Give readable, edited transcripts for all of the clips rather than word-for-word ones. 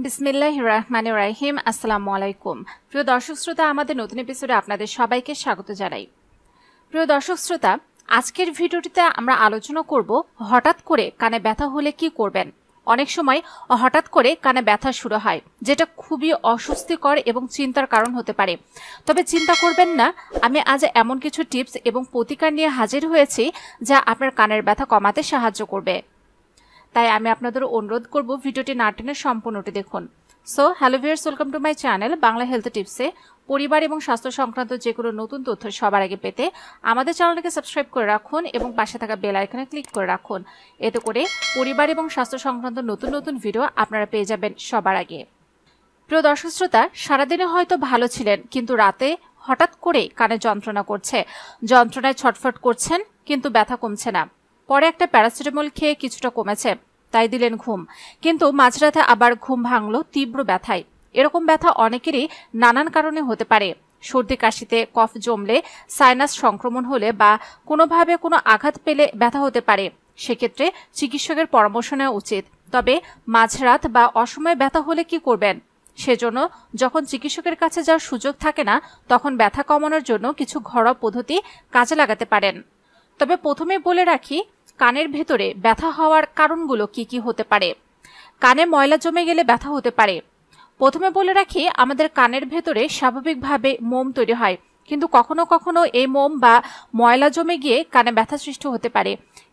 বিসমিল্লাহির রহমানির রহিম। আসসালামু আলাইকুম। প্রিয় দর্শক শ্রোতা, আমাদের নতুন এপিসোডে আপনাদের সবাইকে স্বাগত জানাই। প্রিয় দর্শক শ্রোতা, আজকের ভিডিওটিতে আমরা আলোচনা করব হঠাৎ করে কানে ব্যথা হলে কি করবেন। অনেক সময় হঠাৎ করে কানে ব্যথা শুরু হয়, যেটা খুবই অস্বস্তিকর এবং চিন্তার কারণ হতে পারে। তবে চিন্তা করবেন না, আমি আজ এমন কিছু টিপস এবং প্রতিকার নিয়ে হাজির হয়েছি যা আপনার কানের ব্যথা কমাতে সাহায্য করবে। তাই আমি আপনাদের অনুরোধ করব ভিডিওটি না টেনে সম্পূর্ণটি দেখুন। So hello viewers, welcome to my channel Bangla health টিপসে। পরিবার এবং স্বাস্থ্য সংক্রান্ত যে কোনো নতুন তথ্য সবার আগে পেতে আমাদের চ্যানেলটিকে সাবস্ক্রাইব করে রাখুন এবং পাশে থাকা বেল আইকনে ক্লিক করে রাখুন। এতে করে পরিবার এবং স্বাস্থ্য সংক্রান্ত নতুন নতুন ভিডিও আপনারা পেয়ে যাবেন সবার আগে। প্রিয় দর্শক শ্রোতা, সারাদিনে হয়তো ভালো ছিলেন, কিন্তু রাতে হঠাৎ করে কানে যন্ত্রণা করছে, যন্ত্রণায় ছটফট করছেন কিন্তু ব্যথা কমছে না। পরে একটা প্যারাসিটামল খেয়ে কিছুটা কমেছে, তাই দিলেন ঘুম, কিন্তু মাঝরাতে আবার ঘুম ভাঙলো তীব্র ব্যথায়। এরকম ব্যথা অনেকেরই নানান কারণে হতে পারে। সর্দি কাশিতে, কফ জমলে, সাইনাস সংক্রমণ হলে বা কোনোভাবে কোনো আঘাত পেলে ব্যথা হতে পারে। সেক্ষেত্রে চিকিৎসকের পরামর্শ নেওয়া উচিত। তবে মাঝরাত বা অসময়ে ব্যথা হলে কি করবেন? সেজন্য যখন চিকিৎসকের কাছে যাওয়ার সুযোগ থাকে না, তখন ব্যথা কমানোর জন্য কিছু ঘরোয়া পদ্ধতি কাজে লাগাতে পারেন। তবে প্রথমে বলে রাখি, কানের ভেতরে ব্যথা হওয়ার কারণগুলো কি কি হতে পারে। কানে ময়লা জমে গেলে ব্যথা হতে পারে। প্রথমে বলে রাখি, আমাদের কানের ভেতরে স্বাভাবিকভাবে মোম তৈরি হয়, কিন্তু কখনো কখনো এই মোম বা ময়লা জমে গিয়ে কানে ব্যথা সৃষ্টি হতে পারে।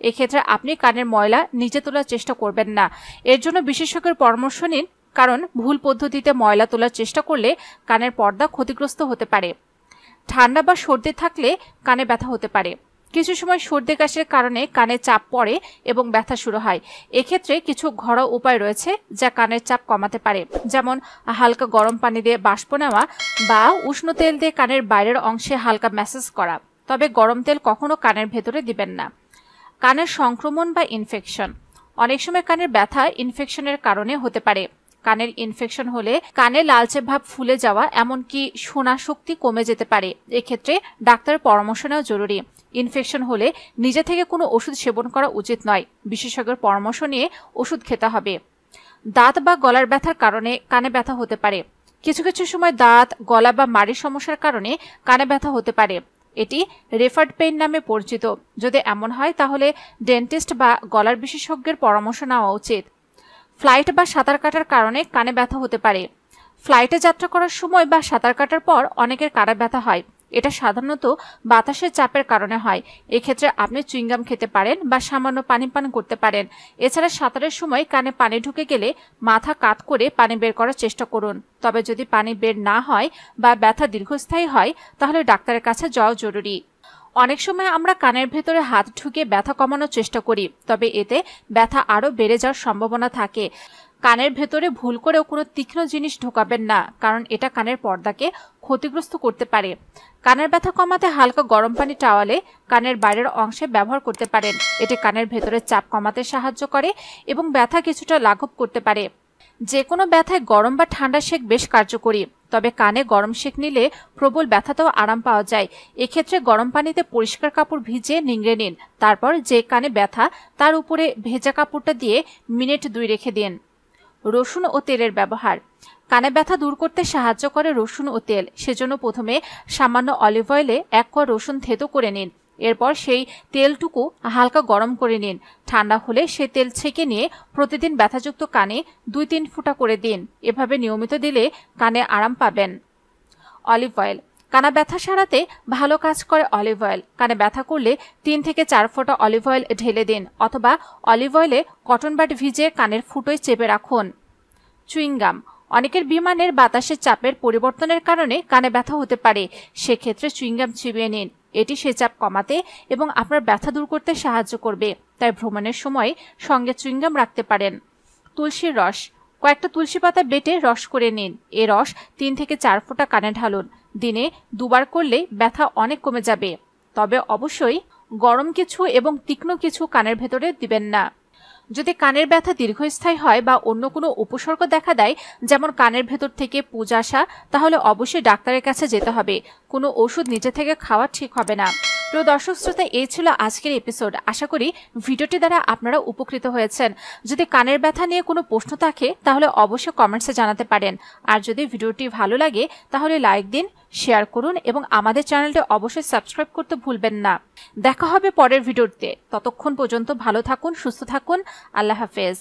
এক্ষেত্রে আপনি কানের ময়লা নিজে তোলার চেষ্টা করবেন না। এর জন্য বিশেষজ্ঞের পরামর্শ নিন, কারণ ভুল পদ্ধতিতে ময়লা তোলার চেষ্টা করলে কানের পর্দা ক্ষতিগ্রস্ত হতে পারে। ঠান্ডা বা সর্দি থাকলে কানে ব্যথা হতে পারে। কিছু সময় সর্দি কাশির কারণে কানে চাপ পড়ে এবং ব্যথা শুরু হয়। এক্ষেত্রে কিছু ঘরোয়া উপায় রয়েছে যা কানের চাপ কমাতে পারে, যেমন হালকা গরম পানি দিয়ে বাষ্প নেওয়া বা উষ্ণ তেল দিয়ে কানের বাইরের অংশে হালকা ম্যাসাজ করা। তবে গরম তেল কখনো কানের ভেতরে দিবেন না। কানের সংক্রমণ বা ইনফেকশন। অনেক সময় কানের ব্যথা ইনফেকশনের কারণে হতে পারে। কানের ইনফেকশন হলে কানে লালচে ভাব ফুলে যাওয়া, এমনকি শোনা শক্তি কমে যেতে পারে। এক্ষেত্রে ডাক্তারের পরামর্শ নেওয়া জরুরি। ইনফেকশন হলে নিজে থেকে কোনো ওষুধ সেবন করা উচিত নয়, বিশেষজ্ঞের পরামর্শ নিয়ে ওষুধ খেতে হবে। দাঁত বা গলার ব্যথার কারণে কানে ব্যথা হতে পারে। কিছু কিছু সময় দাঁত, গলা বা মাড়ির সমস্যার কারণে কানে ব্যথা হতে পারে। এটি রেফার্ড পেইন নামে পরিচিত। যদি এমন হয় তাহলে ডেন্টিস্ট বা গলার বিশেষজ্ঞের পরামর্শ নেওয়া উচিত। ফ্লাইট বা সাঁতার কাটার কারণে কানে ব্যথা হতে পারে। ফ্লাইটে যাত্রা করার সময় বা সাঁতার কাটার পর অনেকের কানে ব্যথা হয়। এটা সাধারণত বাতাসের চাপের কারণে হয়। এক্ষেত্রে আপনি চুইংগাম খেতে পারেন বা সামান্য পানি পান করতে পারেন। এছাড়া সাঁতারের সময় কানে পানি ঢুকে গেলে মাথা কাত করে পানি বের করার চেষ্টা করুন। তবে যদি পানি বের না হয় বা ব্যথা দীর্ঘস্থায়ী হয়, তাহলে ডাক্তারের কাছে যাওয়া জরুরি। অনেক সময় আমরা কানের ভেতরে হাত ঢুকিয়ে ব্যথা কমানোর চেষ্টা করি, তবে এতে ব্যথা আরও বেড়ে যাওয়ার সম্ভাবনা থাকে। কানের ভেতরে ভুল করেও কোনো তীক্ষ্ণ জিনিস ঢোকাবেন না, কারণ এটা কানের পর্দাকে ক্ষতিগ্রস্ত করতে পারে। কানের ব্যথা কমাতে হালকা গরম পানি টাওয়ালে কানের বাইরের অংশে ব্যবহার করতে পারেন। এটি কানের ভেতরে চাপ কমাতে সাহায্য করে এবং ব্যথা কিছুটা লাঘব করতে পারে। যে কোনো ব্যথায় গরম বা ঠান্ডা সেক বেশ কার্যকরী, তবে কানে গরম সেক নিলে প্রবল ব্যথাতেও আরাম পাওয়া যায়। এক্ষেত্রে গরম পানিতে পরিষ্কার কাপড় ভিজিয়ে নিংড়ে নিন। তারপর যে কানে ব্যথা তার উপরে ভেজা কাপড়টা দিয়ে মিনিট 2 রেখে দিন। রসুন ও তেলের ব্যবহার। কানে ব্যথা দূর করতে সাহায্য করে রসুন ও তেল। সেজন্য প্রথমে সামান্য অলিভ অয়েলে 1 কোয়া রসুন থেতো করে নিন। এরপর সেই তেলটুকু হালকা গরম করে নিন। ঠান্ডা হলে সে তেল ছেঁকে নিয়ে প্রতিদিন ব্যথাযুক্ত কানে 2-3 ফোঁটা করে দিন। এভাবে নিয়মিত দিলে কানে আরাম পাবেন। Olive oil. কানে ব্যথা সারাতে ভালো কাজ করে অলিভ অয়েল। কানে ব্যথা করলে 3 থেকে 4 ফোঁটা অলিভ অয়েল ঢেলে দিন, অথবা অলিভ অয়েলে কটন বাড ভিজিয়ে কানের ফুটোয় চেপে রাখুন। চুইংগাম। অনেকের বিমানের বাতাসের চাপের পরিবর্তনের কারণে কানে ব্যথা হতে পারে। সেক্ষেত্রে চুইংগাম চিবিয়ে নিন। এটি সে চাপ কমাতে এবং আপনার ব্যথা দূর করতে সাহায্য করবে। তাই ভ্রমণের সময় সঙ্গে চুইংগাম রাখতে পারেন। তুলসীর রস। কয়েকটা তুলসী পাতা বেটে রস করে নিন। এ রস 3 থেকে 4 ফোঁটা কানে ঢালুন। দিনে 2 বার করলে ব্যথা অনেক কমে যাবে। তবে অবশ্যই গরম কিছু এবং তীক্ষ্ণ কিছু কানের ভেতরে দিবেন না। যদি কানের ব্যথা দীর্ঘস্থায়ী হয় বা অন্য কোনো উপসর্গ দেখা দেয়, যেমন কানের ভেতর থেকে পুজ আসা, তাহলে অবশ্যই ডাক্তারের কাছে যেতে হবে। কোনো ওষুধ নিজে থেকে খাওয়া ঠিক হবে না। প্রিয় দর্শক শ্রোতা, এই ছিল আজকের এপিসোড। আশা করি ভিডিওটি দ্বারা আপনারা উপকৃত হয়েছেন। যদি কানের ব্যথা নিয়ে কোনো প্রশ্ন থাকে তাহলে অবশ্যই কমেন্টসে জানাতে পারেন। আর যদি ভিডিওটি ভালো লাগে তাহলে লাইক দিন, শেয়ার করুন এবং আমাদের চ্যানেলটি অবশ্যই সাবস্ক্রাইব করতে ভুলবেন না। দেখা হবে পরের ভিডিওতে। ততক্ষণ পর্যন্ত ভালো থাকুন, সুস্থ থাকুন। আল্লাহ হাফেজ।